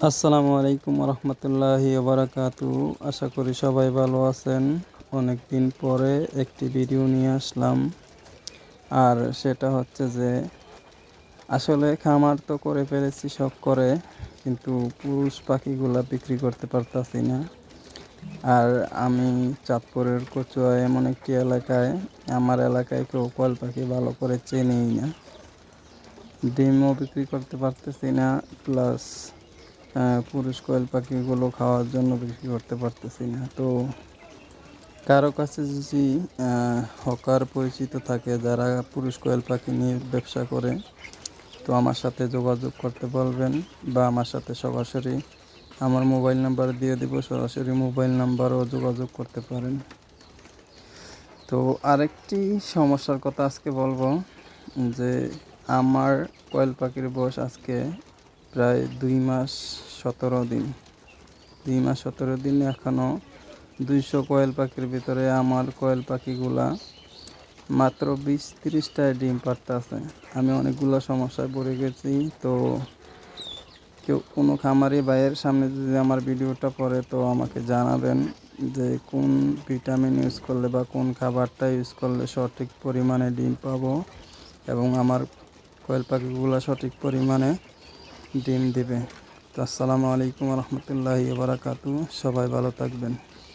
আসসালামু আলাইকুম রহমতুল্লাহি বারাকাতু। আশা করি সবাই ভালো আছেন। অনেক দিন পরে একটি ভিডিও নিয়ে আসলাম। আর সেটা হচ্ছে যে আসলে খামার তো করে ফেলেছি শখ করে, কিন্তু পুরুষ পাখিগুলা বিক্রি করতে পারতাছি না। আর আমি চাঁদপুরের কচুয়া এমন একটি এলাকায়, আমার এলাকায় কেউ কোয়েল পাখি ভালো করে চেনেই না। ডিমও বিক্রি করতে পারতেছি না, প্লাস পুরুষ কোয়েল পাখিগুলো খাওয়ার জন্য বিক্রি করতে পারতেছি না। তো কারো কাছে যদি হকার পরিচিত থাকে যারা পুরুষ কোয়েল পাখি নিয়ে ব্যবসা করে, তো আমার সাথে যোগাযোগ করতে বলবেন, বা আমার সাথে সরাসরি আমার মোবাইল নাম্বার দিয়ে দিব, সরাসরি মোবাইল নাম্বারও যোগাযোগ করতে পারেন। তো আরেকটি সমস্যার কথা আজকে বলবো, যে আমার কোয়েল পাখির বয়স আজকে প্রায় 2 মাস 17 দিন। 2 মাস 17 দিন, এখনও 200 কোয়েল পাখির ভিতরে আমার কোয়েল পাখিগুলা মাত্র 20-30টায় ডিম পাড়তেছে। আমি অনেকগুলো সমস্যায় পড়ে গেছি। তো কেউ কোনো খামারি ভাইয়ের সামনে যদি আমার ভিডিওটা পড়ে, তো আমাকে জানাবেন যে কোন ভিটামিন ইউজ করলে বা কোন খাবারটা ইউজ করলে সঠিক পরিমাণে ডিম পাবো এবং আমার কোয়েল পাখিগুলো সঠিক পরিমাণে ডিম দিবে। তো আসসালামু আলাইকুম রহমতুল্লাহি বারাকাতু। সবাই ভালো থাকবেন।